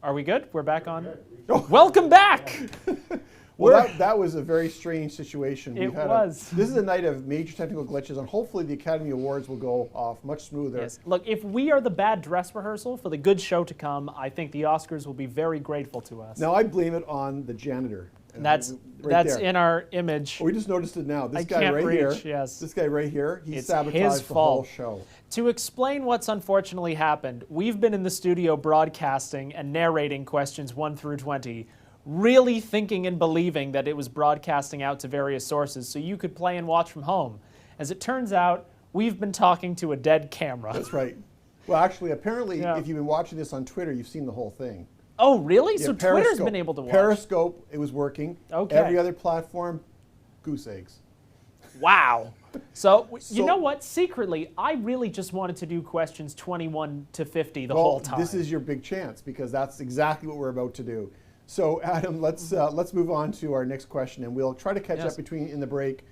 Are we good? We're back on. Welcome back. Well, that was a very strange situation. It was. This is a night of major technical glitches, and hopefully the Academy Awards will go off much smoother. Yes. Look, if we are the bad dress rehearsal for the good show to come, I think the Oscars will be very grateful to us. Now, I blame it on the janitor. That's in our image. Oh, we just noticed it now. This guy can't right reach, here. yes. This guy right here. He It's sabotaged his the whole fault. show. To explain what's unfortunately happened, we've been in the studio broadcasting and narrating questions 1 through 20, really thinking and believing that it was broadcasting out to various sources so you could play and watch from home. As it turns out, we've been talking to a dead camera. That's right. Well, actually, apparently, Yeah. if you've been watching this on Twitter, you've seen the whole thing. Oh, really? Yeah, So Twitter's been able to watch. Periscope, it was working. Okay. Every other platform, goose eggs. Wow. So, you So- know what? Secretly, I really just wanted to do questions 21 to 50 the whole time. This is your big chance because that's exactly what we're about to do. So, Adam, let's move on to our next question, and we'll try to catch Yes. up in the break.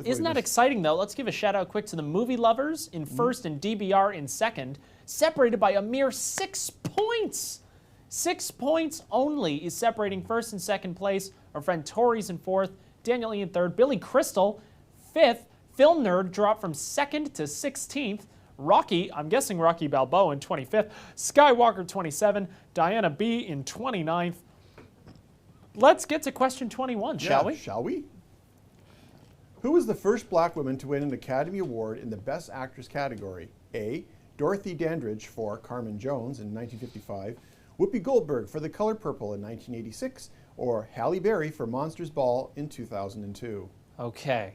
Isn't that exciting, though? Let's give a shout-out quick to the movie lovers in first and DBR in second, separated by a mere 6 points. 6 points only is separating first and second place. Our friend Tori's in fourth, Daniel E in third, Billy Crystal fifth, Film Nerd dropped from second to 16th, Rocky, I'm guessing Rocky Balboa in 25th, Skywalker 27, Diana B in 29th. Let's get to question 21, shall we? Shall we? Who was the first black woman to win an Academy Award in the Best Actress category? A. Dorothy Dandridge for Carmen Jones in 1955, Whoopi Goldberg for The Color Purple in 1986, or Halle Berry for Monsters Ball in 2002. Okay.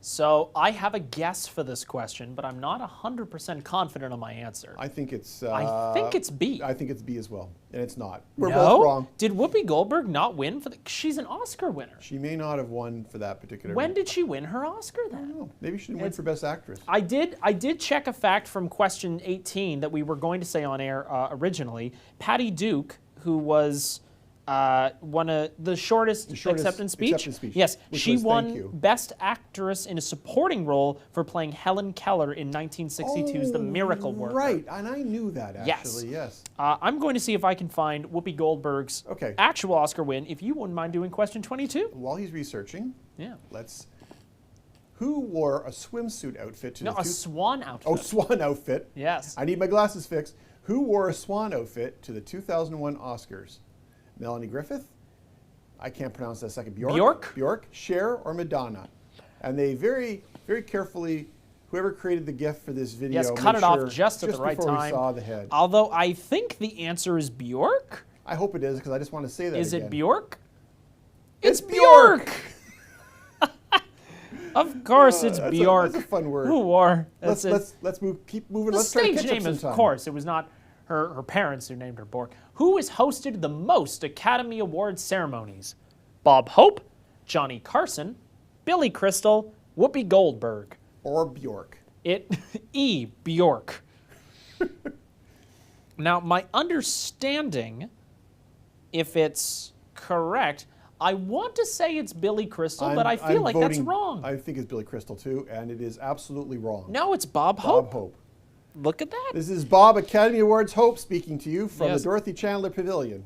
So I have a guess for this question, but I'm not 100% confident on my answer. I think it's... I think it's B. I think it's B as well, and it's not. We're No? both wrong. Did Whoopi Goldberg not win for the... She's an Oscar winner. She may not have won for that particular... When did she win her Oscar I then? don't know. Maybe she didn't win for Best Actress. I did check a fact from question 18 that we were going to say on air originally. Patty Duke, who was one of the shortest acceptance speech. Yes, which she was, won thank you. Best Actress in a Supporting Role for playing Helen Keller in 1962's The Miracle Worker. Right, and I knew that actually, yes. I'm going to see if I can find Whoopi Goldberg's actual Oscar win, if you wouldn't mind doing question 22. While he's researching, Yeah. Who wore a swimsuit outfit to No, the... a swan outfit. Oh, swan outfit. Yes. I need my glasses fixed. Who wore a swan outfit to the 2001 Oscars? Melanie Griffith? I can't pronounce that second. Bjork, Cher, or Madonna? And they very, very carefully, whoever created the GIF for this video, Yes, cut it off just at the right before time. we saw the head. Although I think the answer is Bjork. I hope it is, because I just want to say that Is again. it Bjork? It's Bjork! Of course, it's Bjork. That's a fun word. Who wore? Let's keep moving. The Let's try to stage catch name, up of sometime. course. It was not her parents who named her Bjork. Who has hosted the most Academy Awards ceremonies? Bob Hope, Johnny Carson, Billy Crystal, Whoopi Goldberg. Or Bjork. Bjork. Now, my understanding, if it's correct, I want to say it's Billy Crystal, but I feel like that's wrong. I think it's Billy Crystal too, and it is absolutely wrong. No, it's Bob Hope. Bob Hope. Look at that. This is Bob Academy Awards Hope speaking to you from Yes. the Dorothy Chandler Pavilion.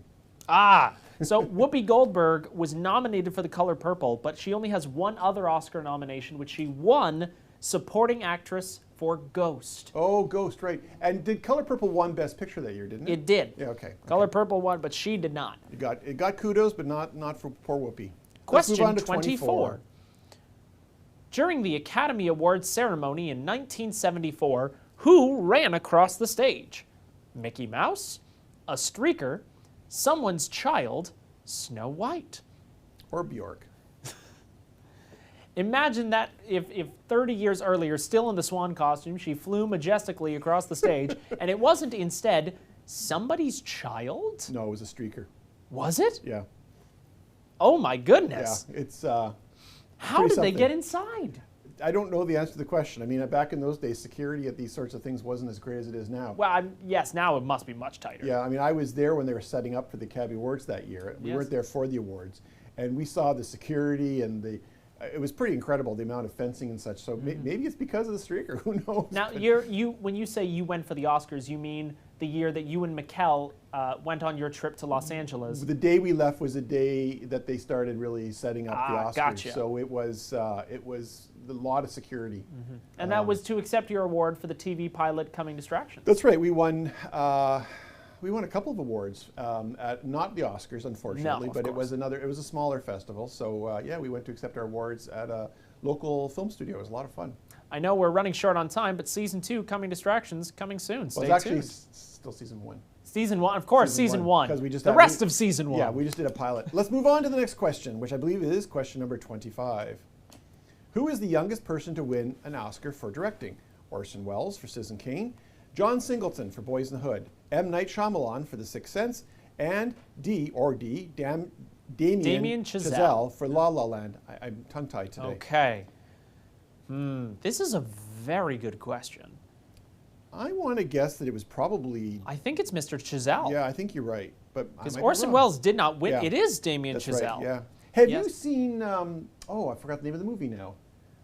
So Whoopi Goldberg was nominated for The Color Purple, but she only has one other Oscar nomination, which she won Supporting Actress for Ghost. Oh, Ghost, right. And did Color Purple won Best Picture that year, didn't it? It did. Yeah, okay. Color Purple won, but she did not. It got kudos, but not for poor Whoopi. Question Let's move on to 24. During the Academy Awards ceremony in 1974, who ran across the stage? Mickey Mouse, a streaker, someone's child, Snow White. Or Bjork. Imagine that if 30 years earlier, still in the swan costume, she flew majestically across the stage, and it wasn't instead somebody's child? No, it was a streaker. Was it? Yeah. Oh my goodness. Yeah, it's How did they get inside? I don't know the answer to the question. I mean, back in those days, security at these sorts of things wasn't as great as it is now. Well, yes, now it must be much tighter. Yeah, I mean, I was there when they were setting up for the Academy Awards that year. We weren't there for the awards. And we saw the security and it was pretty incredible, the amount of fencing and such. So maybe it's because of the streaker, who knows? Now, when you say you went for the Oscars, you mean the year that you and Mikkel went on your trip to Los Angeles. The day we left was the day that they started really setting up the Oscars. Gotcha. So it was a lot of security. And that was to accept your award for the TV pilot Coming Distractions. That's right. We won. We won a couple of awards at not the Oscars, unfortunately, No, of but it course. was a smaller festival. So yeah, we went to accept our awards at a local film studio. It was a lot of fun. I know we're running short on time, but season 2, Coming Distractions, coming soon. Stay Well, it's actually tuned. still season 1. Season 1, of course, season one. Because we just the had- rest of season 1. Yeah, we just did a pilot. Let's move on to the next question, which I believe is question number 25. Who is the youngest person to win an Oscar for directing? Orson Welles for Citizen Kane, John Singleton for Boys in the Hood, M. Night Shyamalan for The Sixth Sense, and Damien Chazelle for La La Land. I'm tongue-tied today. Okay. This is a very good question. I want to guess that it was probably... I think it's Mr. Chazelle. Yeah, I think you're right. But Because I might be Orson wrong. Welles did not win. Yeah. It is Damien That's Chazelle. right, yeah. Have Yes. you seen, I forgot the name of the movie now.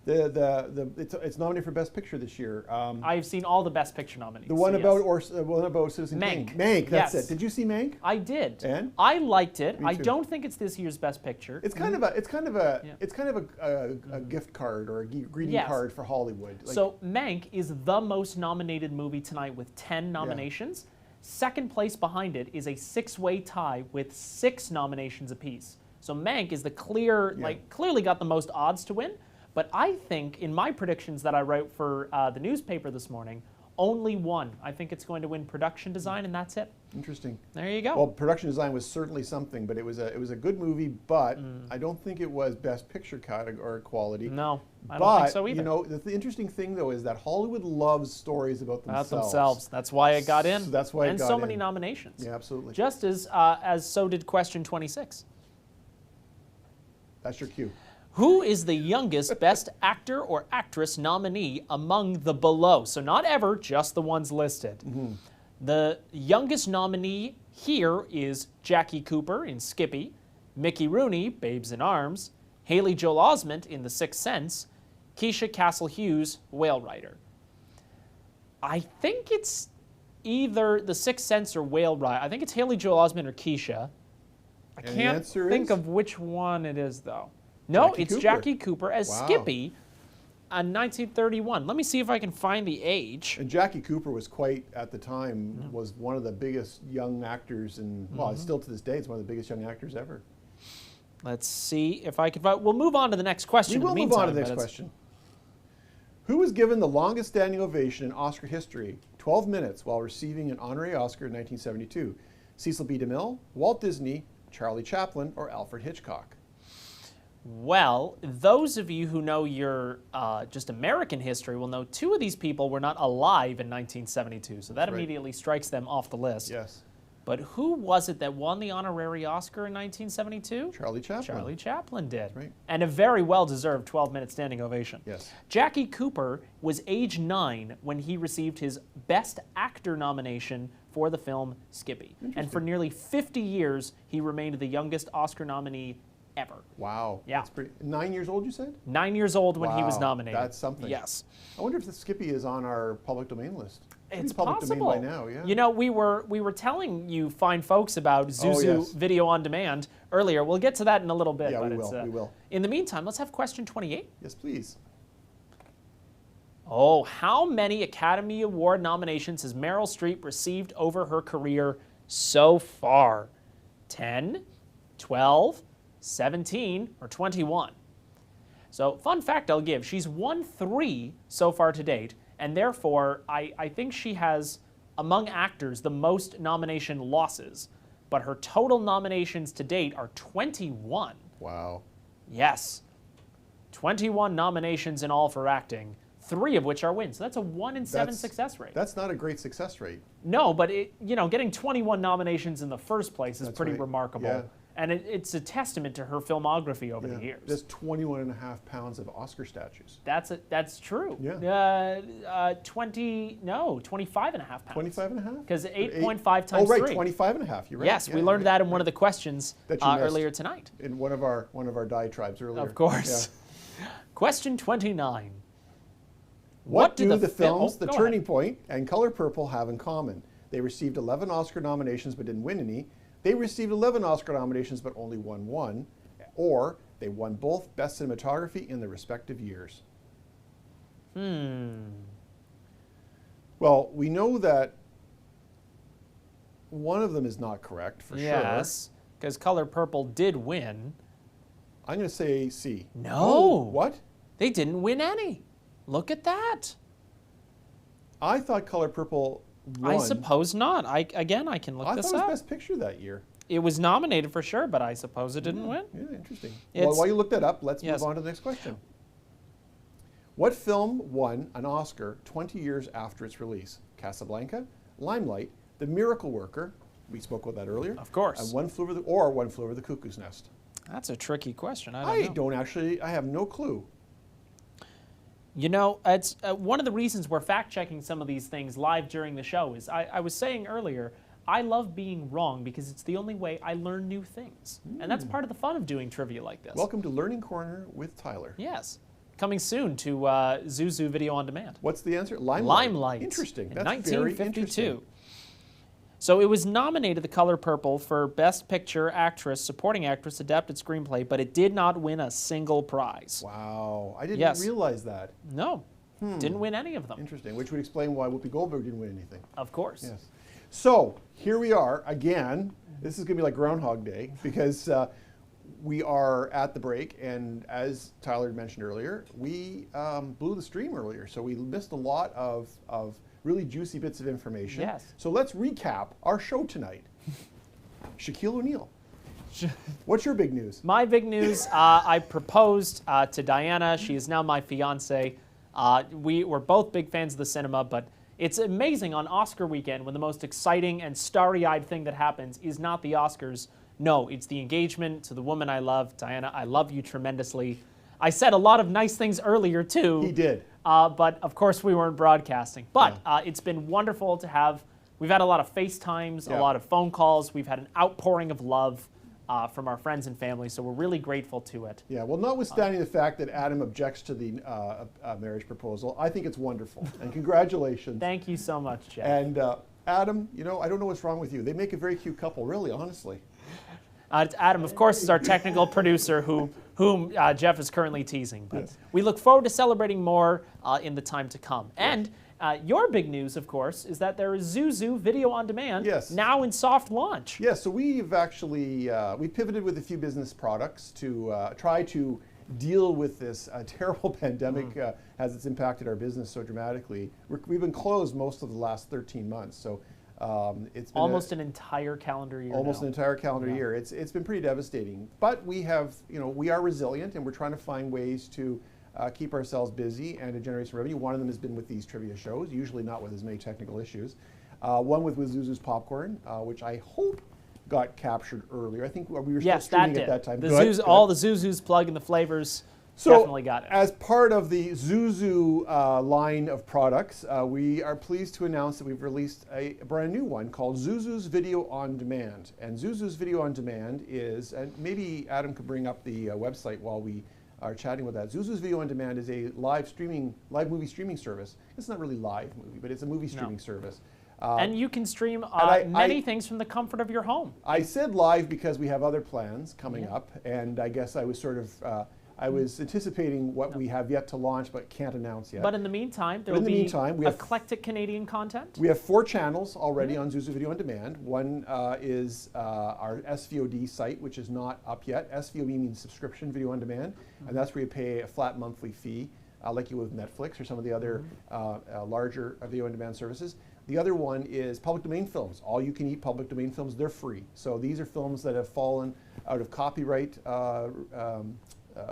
It's nominated for Best Picture this year. I've seen all the Best Picture nominees. The one so about yes. one about Citizen Kane. Mank. Mank, that's Yes. it. Did you see Mank? I did. And? I liked it. Me I too. don't think it's this year's Best Picture. It's kind of a gift card or a greeting Yes. card for Hollywood. Like, So Mank is the most nominated movie tonight with 10 nominations. Second place behind it is a 6-way tie with 6 nominations apiece. So Mank is the clearly got the most odds to win. But I think in my predictions that I wrote for the newspaper this morning, only one. I think it's going to win production design, and that's it. interesting. There you go. Well, production design was certainly something, but it was a good movie. But I don't think it was Best Picture category quality. No, I don't think so But either. you know, the interesting thing though is that Hollywood loves stories about themselves. That's why it got in. So that's why it and got so many in. nominations. Yeah, absolutely. Just as so did question 26. That's your cue. Who is the youngest Best Actor or Actress nominee among the below? So not ever, just the ones listed. The youngest nominee here is Jackie Cooper in Skippy, Mickey Rooney, Babes in Arms, Haley Joel Osment in The Sixth Sense, Keisha Castle-Hughes, Whale Rider. I think it's either The Sixth Sense or Whale Rider. I think it's Haley Joel Osment or Keisha. I And the can't answer think is? of which one it is, though. No, Jackie it's Cooper. Jackie Cooper as Wow. Skippy in 1931. Let me see if I can find the age. And Jackie Cooper was quite, at the time, was one of the biggest young actors, and well, still to this day, it's one of the biggest young actors ever. Let's see if I can find. We'll move on to the next question. We will in the move on to the meantime, next but it's- question. Who was given the longest standing ovation in Oscar history, 12 minutes, while receiving an honorary Oscar in 1972? Cecil B. DeMille, Walt Disney, Charlie Chaplin, or Alfred Hitchcock? Well, those of you who know your just American history will know 2 of these people were not alive in 1972, so that That's right. immediately strikes them off the list. Yes. But who was it that won the honorary Oscar in 1972? Charlie Chaplin. Charlie Chaplin did. right. And a very well-deserved 12-minute standing ovation. Yes. Jackie Cooper was age 9 when he received his Best Actor nomination for the film Skippy. And for nearly 50 years, he remained the youngest Oscar nominee ever. Wow. Yeah. That's pretty, 9 years old, you said? 9 years old when he was Wow, nominated. that's something. Yes. I wonder if the Skippy is on our public domain list. It's public possible. domain by now, yeah. You know, we were telling you fine folks about Zuzu Oh, yes. Video on Demand earlier. We'll get to that in a little bit. Yeah, but we it's, will, we will. In the meantime, let's have question 28. Yes, please. Oh, how many Academy Award nominations has Meryl Streep received over her career so far? 10, 12, 17, or 21? So, fun fact I'll give, she's won 3 so far to date, and therefore I think she has, among actors, the most nomination losses. But her total nominations to date are 21. Wow. Yes. 21 nominations in all for acting, 3 of which are wins. So that's a 1 in 7 success rate. That's not a great success rate. No, but getting 21 nominations in the first place is That's pretty right. remarkable. Yeah. And it's a testament to her filmography over the years. There's 21 and a half pounds of Oscar statues. That's true. Yeah. 25 and a half pounds. 25 and a half? Because Or 8.5 times Oh, right, 3. 25 and a half. You're right. Yes, Yeah, we learned right, that in one right. of the questions That you missed. earlier tonight. In one of our diatribes earlier. Of course. Question 29. What do the films oh, The go Turning ahead. Point and Color Purple have in common? They received 11 Oscar nominations but didn't win any. They received 11 Oscar nominations but only won one. Or they won both Best Cinematography in their respective years. Well, we know that one of them is not correct for sure. Yes, because Color Purple did win. I'm going to say C. No. Oh, what? They didn't win any. Look at that. I thought Color Purple won. I suppose not. I can look I this thought it was up. Best Picture that year. It was nominated for sure, but I suppose it didn't win. Yeah, interesting. It's- Well, while you look that up, let's Yes. move on to the next question. What film won an Oscar 20 years after its release? Casablanca, Limelight, The Miracle Worker, we spoke about that earlier. Of course. And One Flew Over the Cuckoo's Nest. That's a tricky question. I have no clue. You know, it's one of the reasons we're fact-checking some of these things live during the show is I was saying earlier, I love being wrong because it's the only way I learn new things. And that's part of the fun of doing trivia like this. Welcome to Learning Corner with Tyler. Yes. Coming soon to Zuzu Video On Demand. What's the answer? Limelight. Limelight. Interesting. In That's 1952. very interesting. So it was nominated The Color Purple for Best Picture, Actress, Supporting Actress, Adapted Screenplay, but it did not win a single prize. Wow. I didn't Yes. realize that. No, didn't win any of them. Interesting. Which would explain why Whoopi Goldberg didn't win anything. Of course. Yes. So here we are again. This is going to be like Groundhog Day because we are at the break, and as Tyler mentioned earlier, we blew the stream earlier, so we missed a lot of really juicy bits of information. Yes. So let's recap our show tonight. Shaquille O'Neal. What's your big news? My big news, I proposed to Diana. She is now my fiance. We're both big fans of the cinema, but it's amazing on Oscar weekend when the most exciting and starry-eyed thing that happens is not the Oscars. No, it's the engagement to the woman I love. Diana, I love you tremendously. I said a lot of nice things earlier, too. He did. But, of course, we weren't broadcasting. But it's been wonderful to have. We've had a lot of FaceTimes, a lot of phone calls. We've had an outpouring of love from our friends and family, so we're really grateful to it. Yeah, well, notwithstanding the fact that Adam objects to the marriage proposal, I think it's wonderful. And congratulations. Thank you so much, Jeff. And Adam, you know, I don't know what's wrong with you. They make a very cute couple, really, honestly. Adam, of course, is our technical producer whom Jeff is currently teasing. But Yes. we look forward to celebrating more in the time to come. And your big news, of course, is that there is Zuzu Video On Demand now in soft launch. Yeah, so we've actually, we pivoted with a few business products to try to deal with this terrible pandemic as it's impacted our business so dramatically. We've been closed most of the last 13 months, so it's been almost an entire calendar year. Almost now. an entire calendar year. It's been pretty devastating, but we have, we are resilient, and we're trying to find ways to keep ourselves busy and to generate some revenue. One of them has been with these trivia shows, usually not with as many technical issues. One with Zuzu's Popcorn, which I hope got captured earlier. I think we were still streaming at that time. All the Zuzu's plug and the flavors So, definitely got it. as part of the Zuzu line of products, we are pleased to announce that we've released a brand new one called Zuzu's Video On Demand. And Zuzu's Video On Demand is, and maybe Adam could bring up the website while we are chatting with that. Zuzu's Video On Demand is a live movie streaming service. It's not really live movie, but it's a movie streaming service. And you can stream many things from the comfort of your home. I said live because we have other plans coming up, and I guess I was sort of I was anticipating what we have yet to launch but can't announce yet. But in the meantime, there will be eclectic Canadian content. We have 4 channels already on Zuzu Video On Demand. One is our SVOD site, which is not up yet. SVOD means subscription video on demand, and that's where you pay a flat monthly fee, like you would with Netflix or some of the other larger video on demand services. The other one is public domain films. All you can eat public domain films, they're free. So these are films that have fallen out of copyright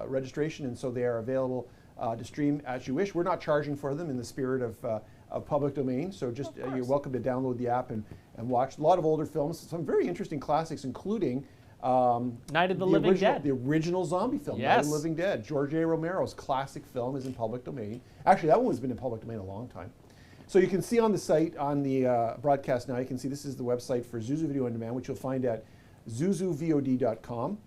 registration, and so they are available to stream as you wish. We're not charging for them in the spirit of public domain, so just you're welcome to download the app and watch a lot of older films, some very interesting classics, including Night of the Living Dead. The original zombie film, Yes. Night of the Living Dead. George A. Romero's classic film is in public domain. Actually, that one has been in public domain a long time. So you can see on the site, on the broadcast now, you can see this is the website for Zuzu Video On Demand, which you'll find at zuzuvod.com.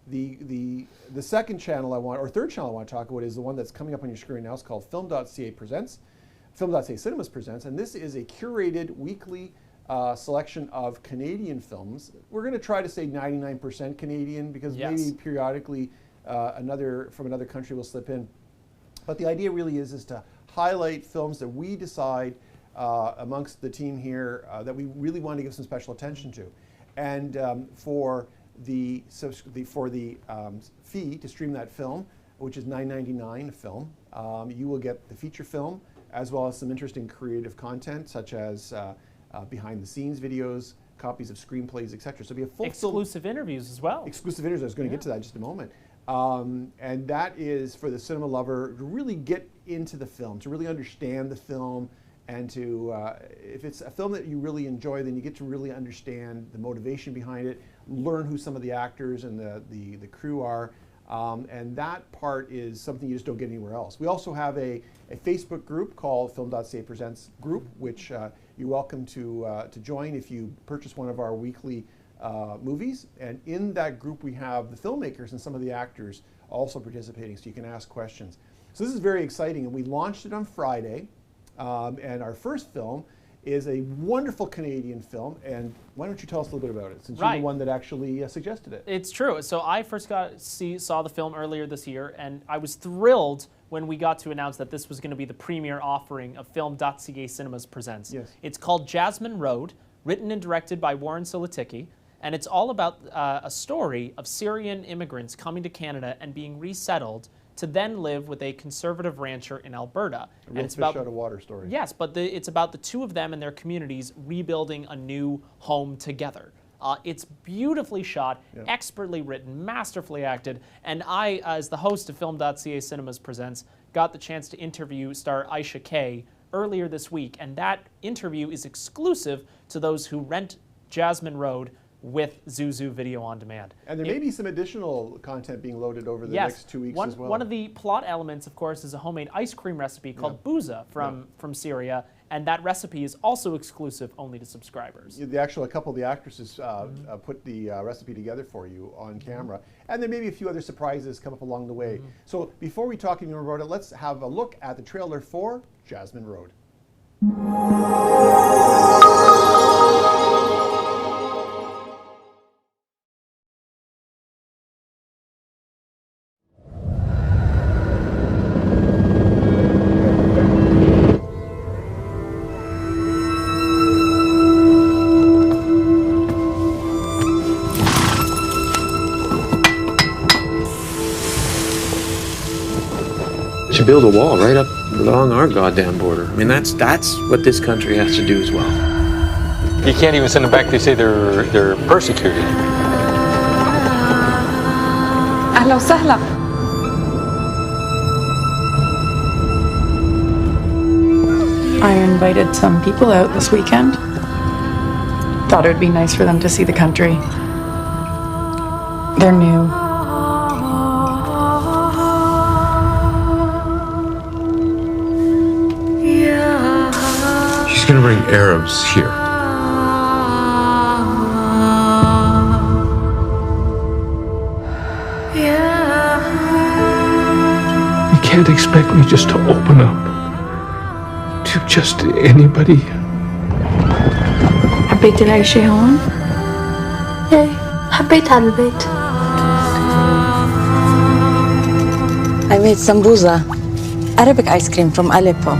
The second channel or third channel I want to talk about is the one that's coming up on your screen now. It's called Film.Ca Presents. Film.Ca Cinemas presents, and this is a curated weekly selection of Canadian films. We're going to try to say 99% Canadian because maybe periodically from another country will slip in. But the idea really is to highlight films that we decide amongst the team here that we really want to give some special attention to. And for the fee to stream that film, which is $9.99 a film, you will get the feature film as well as some interesting creative content such as behind-the-scenes videos, copies of screenplays, etc. So it'll be a full exclusive interviews as well. Exclusive interviews. I was going to get to that in just a moment. And that is for the cinema lover to really get into the film, to really understand the film, and to, if it's a film that you really enjoy, then you get to really understand the motivation behind it, learn who some of the actors and the crew are, and that part is something you just don't get anywhere else. We also have a Facebook group called Film.Ca Presents Group, which you're welcome to join if you purchase one of our weekly movies. And in that group we have the filmmakers and some of the actors also participating, so you can ask questions. So this is very exciting, and we launched it on Friday. And our first film is a wonderful Canadian film. And why don't you tell us a little bit about it, since you're the one that actually suggested it. It's true. So I first saw the film earlier this year, and I was thrilled when we got to announce that this was going to be the premiere offering of Film.Ca Cinemas Presents. Yes. It's called Jasmine Road, written and directed by Warren Siliticki, and it's all about a story of Syrian immigrants coming to Canada and being resettled to then live with a conservative rancher in Alberta. A real fish out of water story. Yes, but it's about the two of them and their communities rebuilding a new home together. It's beautifully shot, expertly written, masterfully acted, and I, as the host of Film.Ca Cinemas Presents, got the chance to interview star Aisha Kay earlier this week, and that interview is exclusive to those who rent Jasmine Road with Zuzu Video on Demand. And there may be some additional content being loaded over the next 2 weeks as well. One of the plot elements, of course, is a homemade ice cream recipe called Bouza from Syria, and that recipe is also exclusive only to subscribers. A couple of the actresses put the recipe together for you on camera, and there may be a few other surprises come up along the way. So before we talk any more about it, let's have a look at the trailer for Jasmine Road. To build a wall right up along our goddamn border. I mean, that's what this country has to do as well. You can't even send them back. They say they're persecuted. أهلا وسهلا. I invited some people out this weekend. Thought it would be nice for them to see the country. They're new. She's gonna bring Arabs here. You can't expect me just to open up to just anybody. حبيتي العيشة هون؟ ايه حبيت هذا البيت. I made sambuza, Arabic ice cream from Aleppo.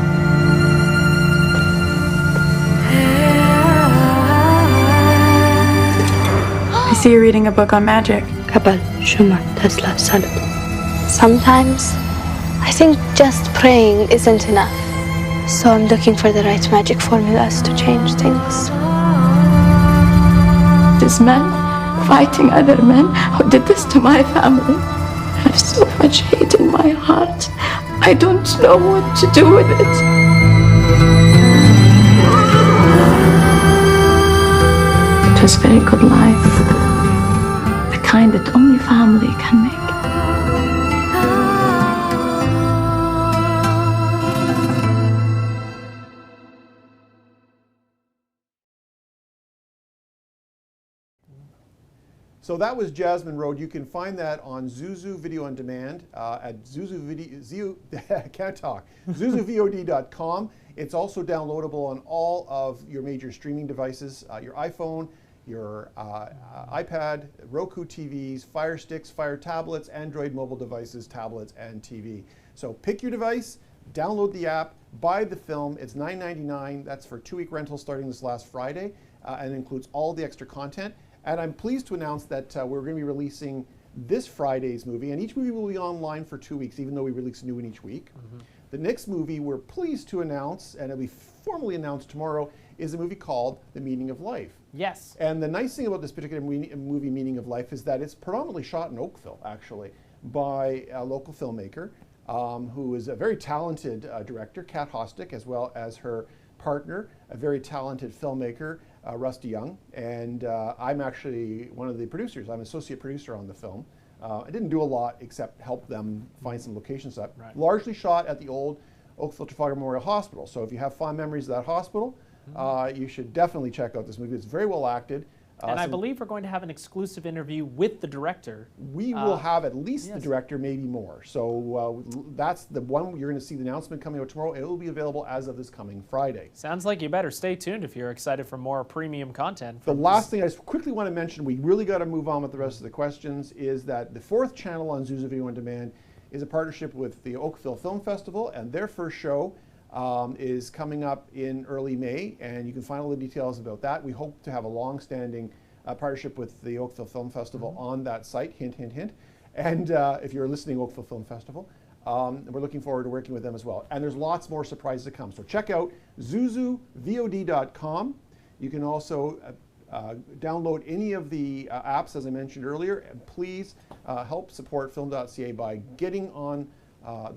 I see you're reading a book on magic. قبل شمر تسلا salad. Sometimes I think just praying isn't enough. So I'm looking for the right magic formulas to change things. This man fighting other men who did this to my family. I have so much hate in my heart. I don't know what to do with it. It was a very good life. The kind that only family can make. So that was Jasmine Road. You can find that on Zuzu Video on Demand at zuzuvod.com. It's also downloadable on all of your major streaming devices, your iPhone, your iPad, Roku TVs, Fire Sticks, Fire tablets, Android mobile devices, tablets, and TV. So pick your device, download the app, buy the film. It's $9.99. That's for 2-week rental starting this last Friday, and includes all the extra content. And I'm pleased to announce that we're going to be releasing this Friday's movie, and each movie will be online for 2 weeks, even though we release a new one each week. The next movie we're pleased to announce, and it'll be formally announced tomorrow, is a movie called The Meaning of Life. Yes. And the nice thing about this particular movie, Meaning of Life, is that it's predominantly shot in Oakville, actually, by a local filmmaker who is a very talented director, Kat Hostick, as well as her partner, a very talented filmmaker, Rusty Young. And I'm actually one of the producers. I'm associate producer on the film. I didn't do a lot except help them find some locations up. Right. Largely shot at the old Oakville Trafalgar Memorial Hospital. So if you have fond memories of that hospital, you should definitely check out this movie. It's very well acted. And I believe we're going to have an exclusive interview with the director. We will have at least yes. the director, maybe more. So that's the one you're going to see the announcement coming out tomorrow. It will be available as of this coming Friday. Sounds like you better stay tuned if you're excited for more premium content. The last thing I just quickly want to mention, we really got to move on with the rest of the questions, is that the 4th channel on Zuzu Video on Demand is a partnership with the Oakville Film Festival, and their first show is coming up in early May, and you can find all the details about that. We hope to have a long-standing partnership with the Oakville Film Festival on that site, hint, hint, hint. And if you're listening, Oakville Film Festival, we're looking forward to working with them as well. And there's lots more surprises to come. So check out zuzuvod.com. You can also download any of the apps, as I mentioned earlier, and please help support Film.Ca by getting on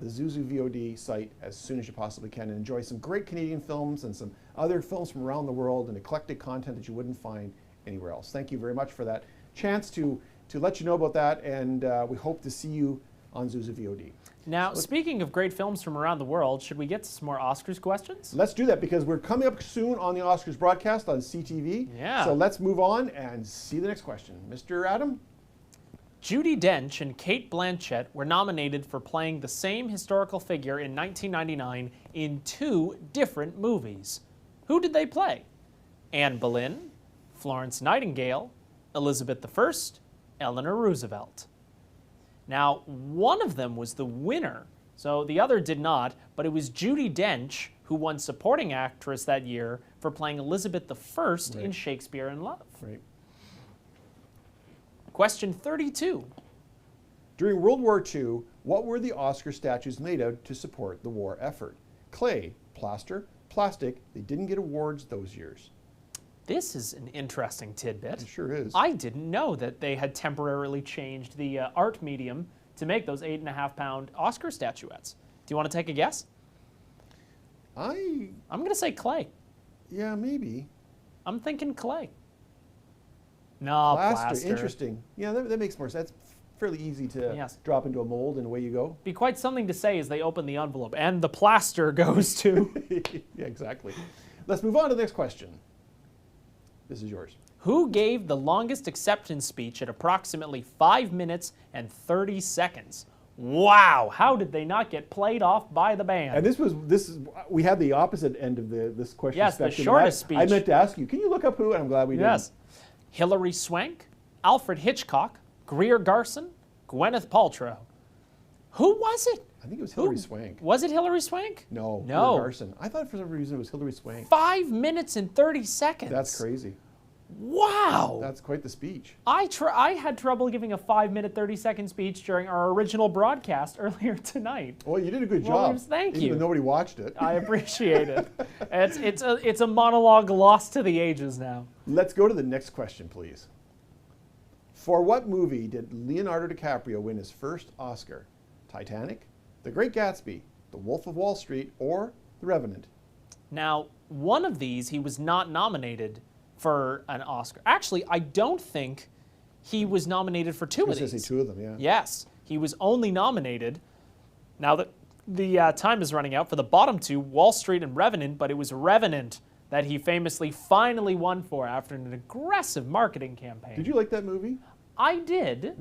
the Zuzu VOD site as soon as you possibly can and enjoy some great Canadian films and some other films from around the world and eclectic content that you wouldn't find anywhere else. Thank you very much for that chance to let you know about that, and we hope to see you on Zuzu VOD. Now, speaking of great films from around the world, should we get to some more Oscars questions? Let's do that, because we're coming up soon on the Oscars broadcast on CTV. Yeah. So let's move on and see the next question. Mr. Adam? Judi Dench and Cate Blanchett were nominated for playing the same historical figure in 1999 in 2 different movies. Who did they play? Anne Boleyn, Florence Nightingale, Elizabeth I, Eleanor Roosevelt. Now, one of them was the winner, so the other did not, but it was Judi Dench who won Supporting Actress that year for playing Elizabeth I in Shakespeare in Love. Right. Question 32. During World War II, what were the Oscar statues made of to support the war effort? Clay, plaster, plastic. They didn't get awards those years. This is an interesting tidbit. It sure is. I didn't know that they had temporarily changed the art medium to make those 8.5-pound Oscar statuettes. Do you want to take a guess? I'm going to say clay. Yeah, maybe. I'm thinking clay. No, plaster. Interesting. Yeah, that makes more sense. That's fairly easy to drop into a mold and away you go. Be quite something to say as they open the envelope, and the plaster goes to. Yeah, exactly. Let's move on to the next question. This is yours. Who gave the longest acceptance speech at approximately 5 minutes and 30 seconds? Wow, how did they not get played off by the band? And we had the opposite end of this question. Yes, spectrum. the shortest speech. I meant to ask you, can you look up who? And I'm glad we did. Yes. Hilary Swank, Alfred Hitchcock, Greer Garson, Gwyneth Paltrow. Who was it? I think it was Hilary Swank. Was it Hilary Swank? No. Greer Garson. I thought for some reason it was Hilary Swank. 5 minutes and 30 seconds. That's crazy. Wow. That's quite the speech. I had trouble giving a 5-minute, 30-second speech during our original broadcast earlier tonight. Well, you did a good job. Thank you. Even though nobody watched it. I appreciate it. It's a monologue lost to the ages now. Let's go to the next question, please. For what movie did Leonardo DiCaprio win his first Oscar? Titanic, The Great Gatsby, The Wolf of Wall Street, or The Revenant? Now, one of these he was not nominated for an Oscar. Actually, I don't think he was nominated for 2 of these. I was going to say 2 of them, yeah. Yes, he was only nominated, now that the time is running out, for the bottom 2, Wall Street and Revenant, but it was Revenant that he famously finally won for after an aggressive marketing campaign. Did you like that movie? I did.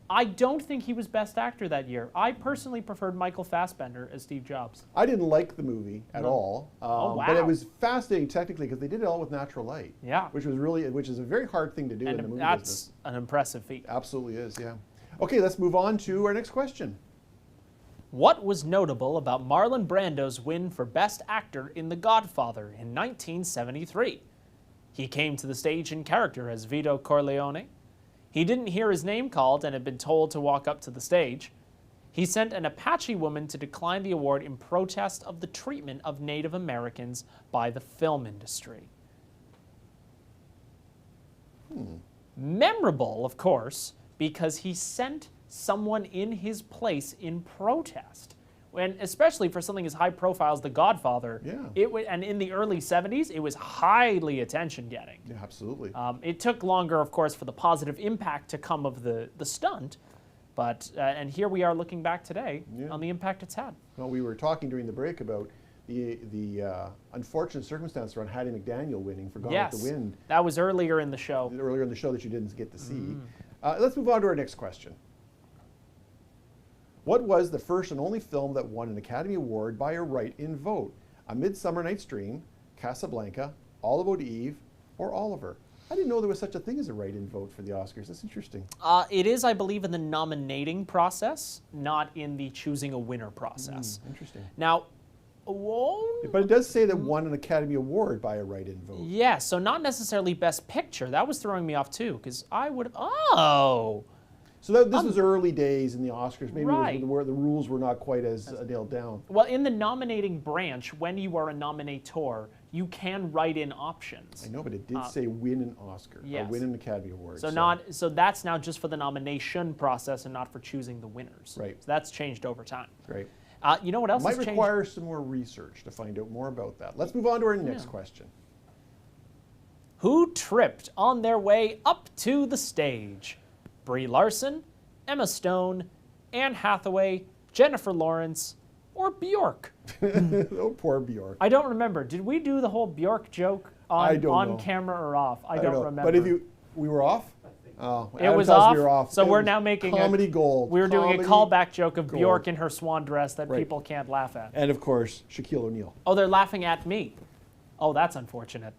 I don't think he was Best Actor that year. I personally preferred Michael Fassbender as Steve Jobs. I didn't like the movie at all. Wow. But it was fascinating technically because they did it all with natural light. Yeah. Which is a very hard thing to do in the movie that's business. an impressive feat. Absolutely is, yeah. Okay, let's move on to our next question. What was notable about Marlon Brando's win for Best Actor in The Godfather in 1973? He came to the stage in character as Vito Corleone. He didn't hear his name called and had been told to walk up to the stage. He sent an Apache woman to decline the award in protest of the treatment of Native Americans by the film industry. Memorable, of course, because he sent someone in his place in protest. And especially for something as high profile as The Godfather, and in the early 70s, it was highly attention-getting. Yeah, absolutely. It took longer, of course, for the positive impact to come of the stunt, but and here we are looking back today on the impact it's had. Well, we were talking during the break about the unfortunate circumstance around Hattie McDaniel winning for Gone with the Wind. That was earlier in the show. Earlier in the show that you didn't get to see. Let's move on to our next question. What was the first and only film that won an Academy Award by a write-in vote? A Midsummer Night's Dream, Casablanca, All About Eve, or Oliver? I didn't know there was such a thing as a write-in vote for the Oscars. That's interesting. It is, I believe, in the nominating process, not in the choosing a winner process. Interesting. Now, but it does say that won an Academy Award by a write-in vote. Yeah, so not necessarily Best Picture. That was throwing me off too, because I would have. So this was early days in the Oscars. Maybe Right. it was where the rules were not quite as nailed down. Well, in the nominating branch, when you are a nominator, you can write in options. I know, but it did say win an Oscar, yes. or win an Academy Award. So that's now just for the nomination process and not for choosing the winners. Right. So that's changed over time. Great. You know what else has Might changed? require some more research to find out more about that. Let's move on to our next question. Who tripped on their way up to the stage? Brie Larson, Emma Stone, Anne Hathaway, Jennifer Lawrence, or Bjork? Oh, poor Bjork. I don't remember. Did we do the whole Bjork joke on camera or off? I don't remember. But we were off? Oh, it was off. We were off. So we're now making comedy gold. We were doing a callback joke of gold. Bjork in her swan dress that people can't laugh at. And of course, Shaquille O'Neal. Oh, they're laughing at me. Oh, that's unfortunate.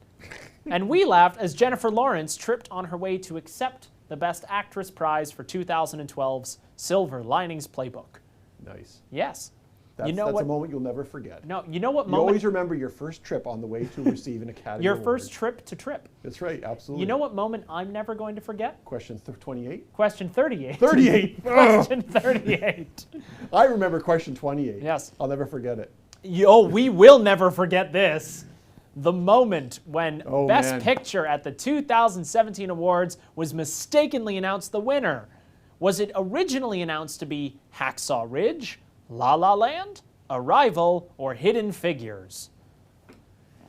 And we laughed as Jennifer Lawrence tripped on her way to accept the Best Actress prize for 2012's Silver Linings Playbook. Nice. Yes. That's a moment you'll never forget. No, you know what you moment? always remember your first trip on the way to receive an Academy Your Award. first trip to trip. That's right, absolutely. You know what moment I'm never going to forget? Question 28? Question 38. 38! Question 38. I remember question 28. Yes. I'll never forget it. We will never forget this. The moment when Best man. Picture at the 2017 awards was mistakenly announced the winner. Was it originally announced to be Hacksaw Ridge, La La Land, Arrival, or Hidden Figures?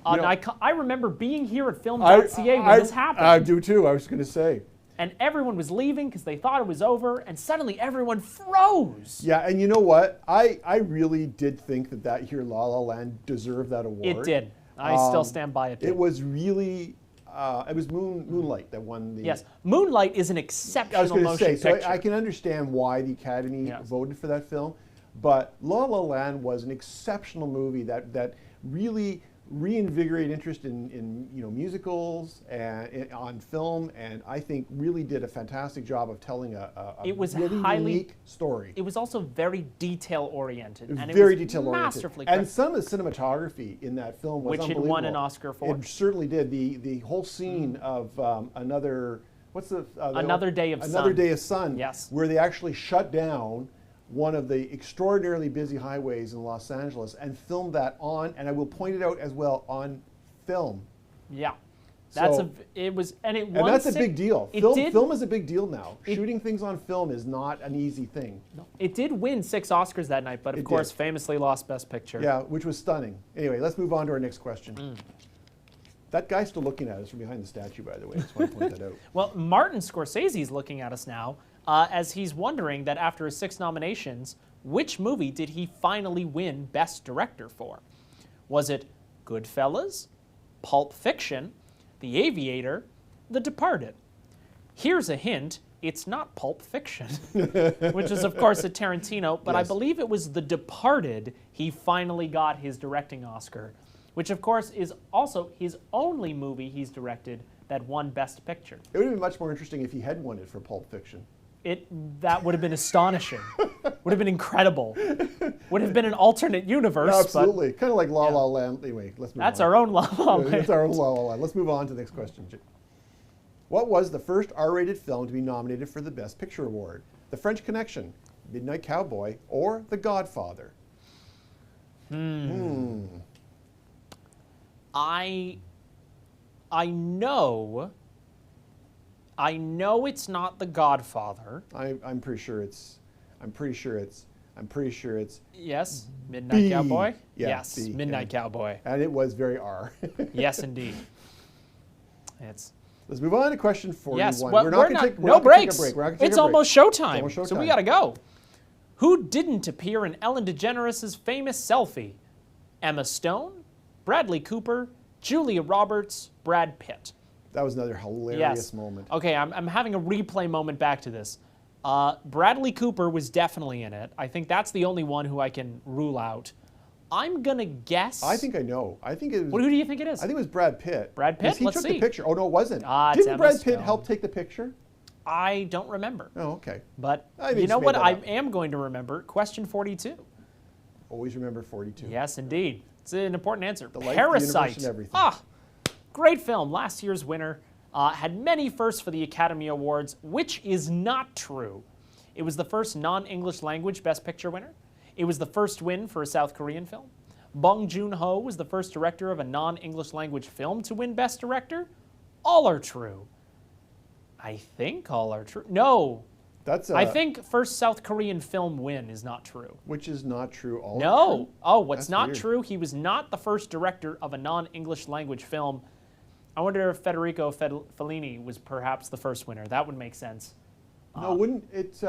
I remember being here at Film.Ca when this happened. I do too, I was going to say. And everyone was leaving because they thought it was over, and suddenly everyone froze. Yeah, and you know what? I really did think that year La La Land deserved that award. It did. I still stand by it too. It was really, it was Moonlight that won the... Yes, Moonlight is an exceptional motion picture. So I can understand why the Academy voted for that film, but La La Land was an exceptional movie that really reinvigorated interest in musicals and on film, and I think really did a fantastic job of telling a really unique story. It was also very detail oriented. It was very detail oriented, masterfully and some of the cinematography in that film was unbelievable. Which it won an Oscar for. It certainly did. The whole scene of Another Day of Sun. Yes. Where they actually shut down one of the extraordinarily busy highways in Los Angeles and filmed that on, and I will point it out as well, on film. Yeah. And that's a big deal. Film is a big deal now. Shooting things on film is not an easy thing. No. It did win 6 Oscars that night, but of course famously lost Best Picture. Yeah, which was stunning. Anyway, let's move on to our next question. That guy's still looking at us from behind the statue, by the way. I just want to point that out. Well, Martin Scorsese is looking at us now as he's wondering that after his 6 nominations, which movie did he finally win Best Director for? Was it Goodfellas, Pulp Fiction, The Aviator, The Departed? Here's a hint. it's not Pulp Fiction, which is, of course, a Tarantino, but I Yes. believe it was The Departed he finally got his directing Oscar, which, of course, is also his only movie he's directed that won Best Picture. It would have been much more interesting if he had won it for Pulp Fiction. That would have been astonishing. Would have been incredible. Would have been an alternate universe. Absolutely. Kind of like La La Land. Anyway, let's move on. That's our own La La Land. That's our own La La Land. Let's move on to the next question. What was the first R-rated film to be nominated for the Best Picture Award? The French Connection, Midnight Cowboy, or The Godfather? I know it's not The Godfather. I'm pretty sure it's. Yes, Midnight B. Cowboy. Yeah, yes, B. Midnight Cowboy. And it was very R. Yes, indeed. Let's move on to question 41. Yes. Well, we're not going to take no breaks. We're not gonna take It's a break. almost showtime. It's almost So we showtime. gotta go. Who didn't appear in Ellen DeGeneres' famous selfie? Emma Stone, Bradley Cooper, Julia Roberts, Brad Pitt. That was another hilarious moment. Okay, I'm having a replay moment back to this. Bradley Cooper was definitely in it. I think that's the only one who I can rule out. I'm gonna guess. I think I know. I think it was. Who do you think it is? I think it was Brad Pitt. Brad Pitt? Because he Let's took see. the picture. Oh no, it wasn't. It's Didn't Emma Brad Pitt Stone. help take the picture? I don't remember. Oh, okay. But I think you know just what? made that I up. am going to remember. Question 42. Always remember 42. Yes, indeed. It's an important answer. The life, the Parasite. universe, and everything. Great film. Last year's winner. Had many firsts for the Academy Awards, which is not true. It was the first non-English language Best Picture winner. It was the first win for a South Korean film. Bong Joon-ho was the first director of a non-English language film to win Best Director. All are true. I think all are true. No. That's I think first South Korean film win is not true. which is not true. All No. true? Oh, what's That's not weird. true? He was not the first director of a non-English language film. I wonder if Federico Fellini was perhaps the first winner. That would make sense. No, wouldn't it?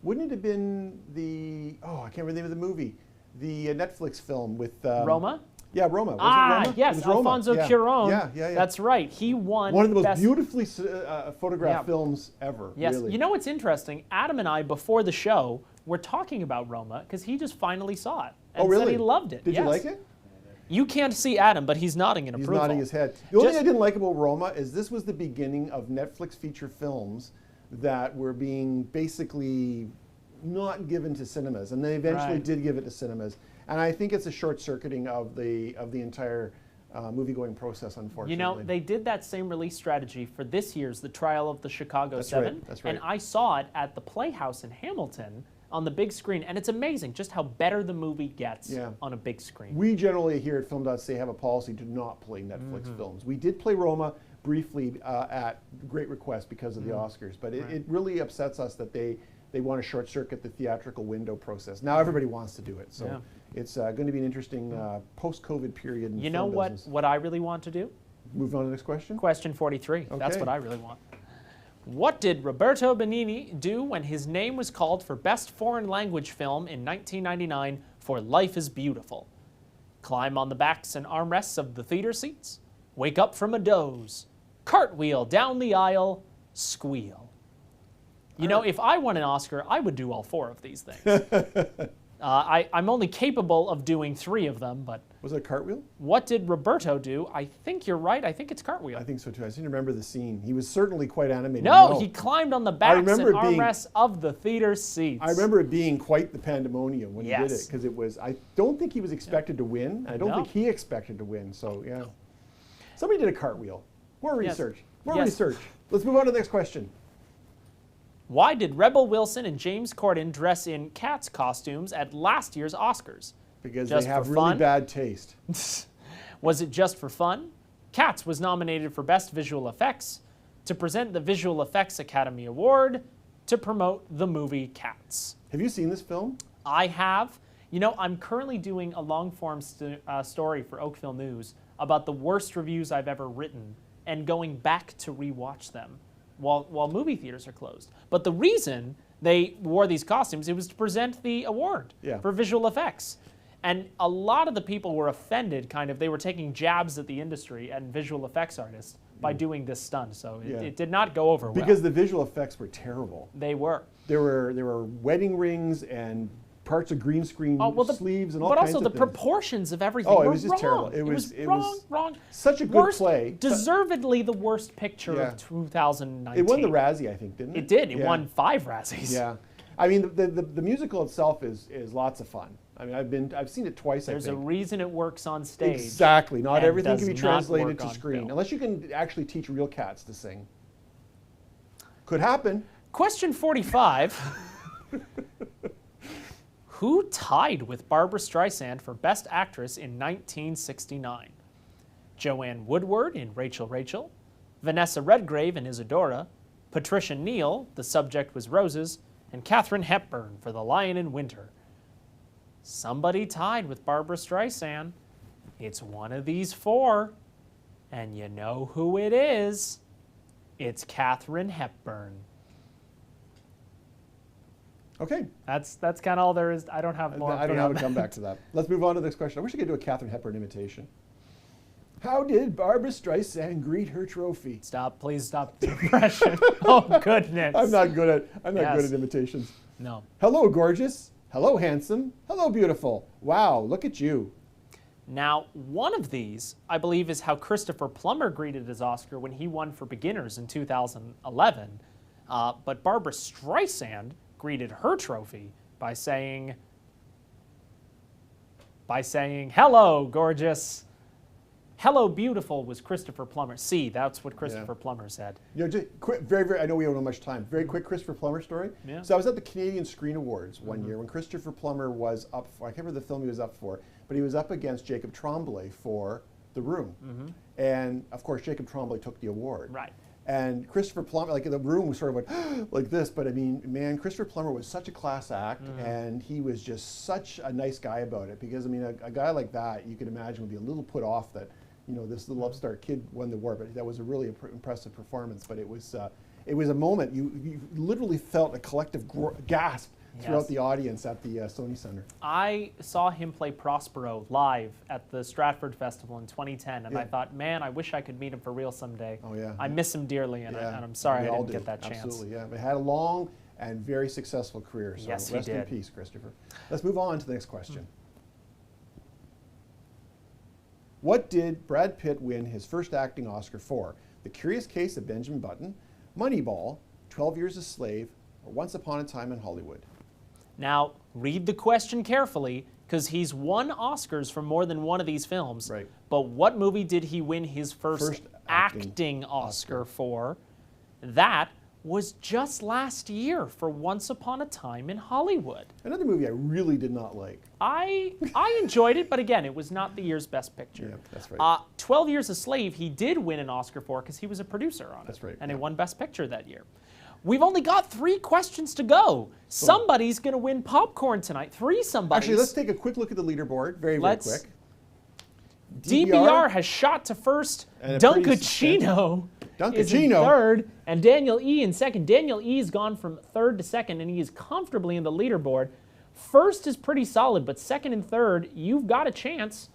Wouldn't it have been the? Oh, I can't remember the name of the movie. The Netflix film with Roma? Yeah, Roma. Was it Roma? It Yes, was Roma. Alfonso Yeah. Cuarón. Yeah. That's right. He won one of the most Best- beautifully photographed Yeah. films ever. Yes. Really. You know what's interesting? Adam and I, before the show, were talking about Roma because he just finally saw it and Oh, really? said he loved it. Did you Yes. like it? You can't see Adam, but he's nodding in He's approval. nodding his head. The only Just- thing I didn't like about Roma is this was the beginning of Netflix feature films that were being basically not given to cinemas, and they eventually Right. did give it to cinemas. And I think it's a short-circuiting of the entire movie-going process, unfortunately. You know, they did that same release strategy for this year's The Trial of the Chicago That's 7. right, that's right. And I saw it at the Playhouse in Hamilton on the big screen, and it's amazing just how better the movie gets Yeah. on a big screen. We generally here at Film.Ca have a policy to not play Netflix Mm-hmm. films. We did play Roma briefly at great request because of the Mm-hmm. Oscars, but it really upsets us that they want to short circuit the theatrical window process. Now everybody wants to do it, so Yeah. it's going to be an interesting post-COVID period in the You know film business. what I really want to do? Moving on to the next question. Question 43. That's Okay. what I really want. What did Roberto Benigni do when his name was called for Best Foreign Language Film in 1999 for Life is Beautiful? Climb on the backs and armrests of the theater seats? Wake up from a doze? Cartwheel down the aisle? Squeal? You know, if I won an Oscar, I would do all four of these things. I'm only capable of doing 3 of them, but Was it a cartwheel? what did Roberto do? I think you're right. I think it's cartwheel. I think so too. I seem to remember the scene. He was certainly quite animated. No, he climbed on the backs and remember it being- armrests of the theater seats. I remember it being quite the pandemonium when he did it, Yes. because it was. I don't think he was expected to win. I don't No. think he expected to win. So yeah, somebody did a cartwheel. More Yes. research. More Yes. research. Let's move on to the next question. Why did Rebel Wilson and James Corden dress in Cats costumes at last year's Oscars? Because Just they have for really fun? bad taste. Was it just for fun? Cats was nominated for Best Visual Effects, to present the Visual Effects Academy Award, to promote the movie Cats. Have you seen this film? I have. You know, I'm currently doing a long-form story for Oakville News about the worst reviews I've ever written and going back to rewatch them while movie theaters are closed. But the reason they wore these costumes, it was to present the award Yeah. for visual effects. And a lot of the people were offended, kind of. They were taking jabs at the industry and visual effects artists by doing this stunt, so Yeah. it did not go over well. Because the visual effects were terrible. They were. There were wedding rings and parts of green screen sleeves and all but kinds also of the things. proportions of everything Oh, were it was just wrong. terrible. It was wrong. wrong. Such a good Worst, play. Deservedly the worst picture Yeah. of 2019. It won the Razzie, I think, didn't it? It did. It Yeah. won 5 Razzies. Yeah. I mean, the musical itself is lots of fun. I mean, I've seen it twice. There's I a think. reason it works on stage. Exactly. Not and everything can does be not translated work to on screen, film. unless you can actually teach real cats to sing. Could happen. Question 45. Who tied with Barbra Streisand for Best Actress in 1969? Joanne Woodward in Rachel, Rachel, Vanessa Redgrave in Isadora, Patricia Neal, The Subject Was Roses, and Katharine Hepburn for The Lion in Winter. Somebody tied with Barbra Streisand. It's one of these 4, and you know who it is. It's Katharine Hepburn. Okay. That's kind of all there is. I don't have more. I don't have beyond to come back to that. Let's move on to the next question. I wish I could do a Katharine Hepburn imitation. How did Barbra Streisand greet her trophy? Stop! Please stop the impression. Oh goodness! I'm not good at imitations. No. Hello, gorgeous. Hello, handsome. Hello, beautiful. Wow, look at you. Now, one of these, I believe, is how Christopher Plummer greeted his Oscar when he won for Beginners in 2011. But Barbra Streisand greeted her trophy by saying, "Hello, gorgeous." "Hello, beautiful" was Christopher Plummer. See, that's what Christopher Plummer said. You know, just quick, very, I know we don't have much time. Very quick Christopher Plummer story. Yeah. So I was at the Canadian Screen Awards one year when Christopher Plummer was up for, I can't remember the film he was up for, but he was up against Jacob Tremblay for The Room. And of course, Jacob Tremblay took the award. Right. And Christopher Plummer, like the room was sort of like this, but I mean, man, Christopher Plummer was such a class act, and he was just such a nice guy about it. Because I mean, a guy like that, you could imagine, would be a little put off that, you know, this little upstart kid won the award. But that was a really impressive performance. But it was a moment you literally felt a collective gasp throughout the audience at the Sony Center. I saw him play Prospero live at the Stratford Festival in 2010, and Yeah. I thought, man, I wish I could meet him for real someday. Oh, yeah. I miss him dearly, and, Yeah. and I'm sorry We I all didn't do. get that chance. Absolutely, yeah. But he had a long and very successful career. So Yes, he rest in did. peace, Christopher. Let's move on to the next question. What did Brad Pitt win his first acting Oscar for? The Curious Case of Benjamin Button, Moneyball, 12 Years a Slave, or Once Upon a Time in Hollywood? Now, read the question carefully, because he's won Oscars for more than one of these films. Right. But what movie did he win his first acting Oscar for? That was just last year for Once Upon a Time in Hollywood. Another movie I really did not like. I enjoyed it, but again, it was not the year's best picture. Yeah, that's right. 12 Years a Slave, he did win an Oscar for because he was a producer on it. That's right, And yeah. he won Best Picture that year. We've only got 3 questions to go. Somebody's going to win popcorn tonight. 3 somebodies. Actually, let's take a quick look at the leaderboard. Very quick. DBR has shot to first. And a pretty Dunkachino is in Dunkachino. third, and Daniel E in second. Daniel E has gone from third to second, and he is comfortably in the leaderboard. First is pretty solid, but second and third, you've got a chance.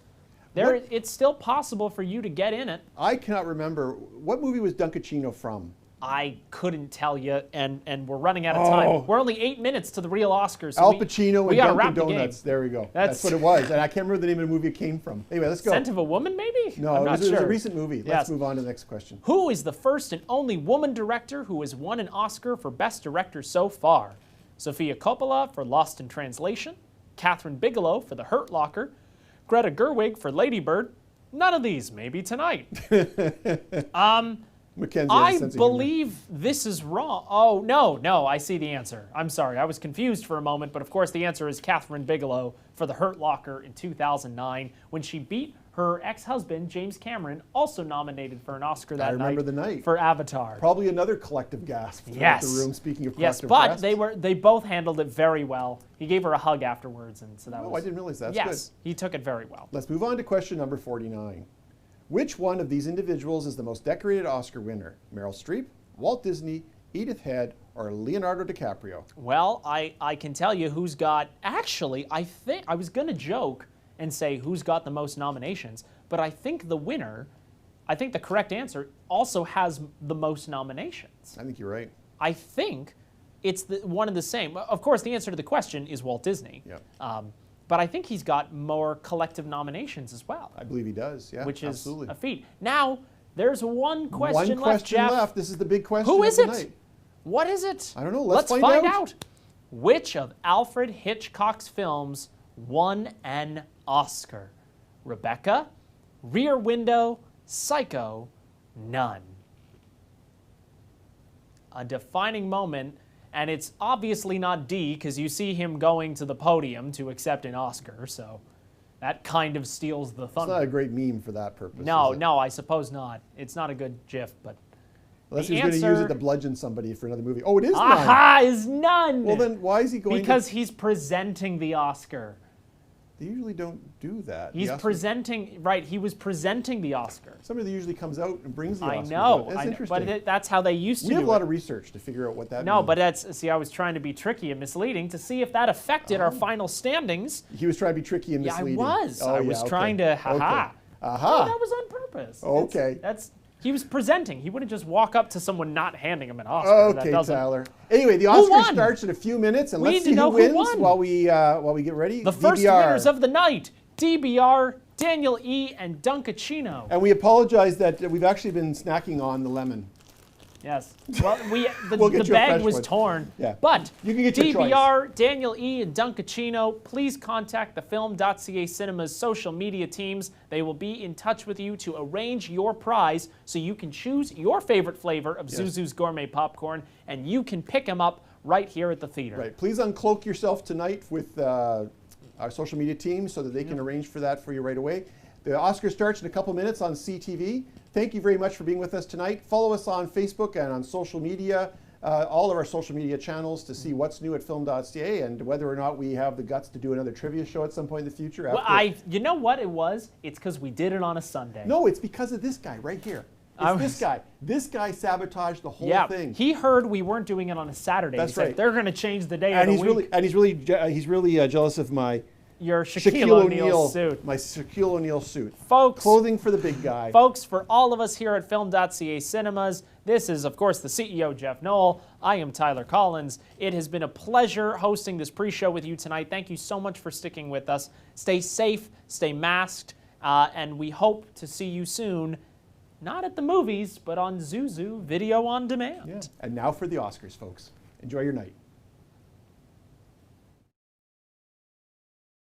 It's still possible for you to get in it. I cannot remember. What movie was Dunkachino from? I couldn't tell you, and we're running out of time. We're only 8 minutes to the real Oscars. So Al Pacino we and gotta wrap Dunkin' the game. Donuts. There we go. That's what it was. And I can't remember the name of the movie it came from. Anyway, let's go. Scent of a Woman, maybe? No, I'm it not was sure. a recent movie. Let's move on to the next question. Who is the first and only woman director who has won an Oscar for Best Director so far? Sofia Coppola for Lost in Translation, Catherine Bigelow for The Hurt Locker, Greta Gerwig for Lady Bird. None of these, maybe tonight. Mackenzie has a I sense of humor. believe this is wrong. Oh, no, I see the answer. I'm sorry, I was confused for a moment, but of course the answer is Catherine Bigelow for The Hurt Locker in 2009 when she beat her ex-husband, James Cameron, also nominated for an Oscar that night. I remember the night. For Avatar. Probably another collective gasp throughout Yes. the room, speaking of Yes, collective but gasps. they both handled it very well. He gave her a hug afterwards, and so that was... Oh, I didn't realize that. That's Yes, good. he took it very well. Let's move on to question number 49. Which one of these individuals is the most decorated Oscar winner? Meryl Streep, Walt Disney, Edith Head, or Leonardo DiCaprio? Well, I can tell you who's got... Actually, I think... I was going to joke and say who's got the most nominations, but I think the winner I think the correct answer also has the most nominations. I think you're right. I think it's one and the same. Of course, the answer to the question is Walt Disney. Yeah. But I think he's got more collective nominations as well. I believe he does. Yeah, which is absolutely. a feat. Now, there's one question One left, question Jeff. left. This is the big question Who of is the it? night. What is it? I don't know. Let's find find out. Which of Alfred Hitchcock's films won an Oscar? Rebecca, Rear Window, Psycho, none. A defining moment, and it's obviously not D because you see him going to the podium to accept an Oscar, so that kind of steals the thunder. It's not a great meme for that purpose. No, is it? no, I suppose not. It's not a good GIF, but Unless the he's going to use answer- it to bludgeon somebody for another movie. Oh, it is none. aha, is none. Well, then why is he going because he's presenting the Oscar. They usually don't do that. He's The Oscars- presenting, right, he was presenting the Oscar. Somebody usually comes out and brings the I Oscars know, out. That's I know, interesting. but that's how they used to we have do a lot it. of research to figure out what that No, means. but that's, see, I was trying to be tricky and misleading to see if that affected our final standings. He was trying to be tricky and Yeah, I misleading. was. Oh, I yeah, was okay. trying to, Okay. haha. Aha. No, that was on purpose. Okay. He was presenting. He wouldn't just walk up to someone not handing him an Oscar. That Okay, doesn't- Tyler. Anyway, the Who Oscar won? starts in a few minutes, and We let's need to see know who who wins won. while we get ready. The first DBR. winners of the night, DBR, Daniel E., and Dunkachino. And we apologize that we've actually been snacking on the lemon. Yes. Well, We'll get the you a bag fresh was one. torn. Yeah. But You can get your DBR, Daniel E., and Dunkachino, please contact the Film.Ca Cinema's social media teams. They will be in touch with you to arrange your prize so you can choose your favorite flavor of Zuzu's Gourmet Popcorn, and you can pick them up right here at the theater. Right. Please uncloak yourself tonight with our social media team so that they can arrange for that for you right away. The Oscar starts in a couple minutes on CTV. Thank you very much for being with us tonight. Follow us on Facebook and on social media, all of our social media channels to see what's new at Film.Ca and whether or not we have the guts to do another trivia show at some point in the future. Well, you know what it was? It's because we did it on a Sunday. No, it's because of this guy right here. It's this guy. This guy sabotaged the whole thing. He heard we weren't doing it on a Saturday. That's he said, right. they're going to change the day And of the week. he's really jealous of my Your Shaquille O'Neal suit. My Shaquille O'Neal suit. Folks, Clothing for the big guy. Folks, for all of us here at Film.Ca Cinemas, this is, of course, the CEO, Jeff Knoll. I am Tyler Collins. It has been a pleasure hosting this pre-show with you tonight. Thank you so much for sticking with us. Stay safe, stay masked, and we hope to see you soon, not at the movies, but on Zuzu Video on Demand. Yeah. And now for the Oscars, folks. Enjoy your night.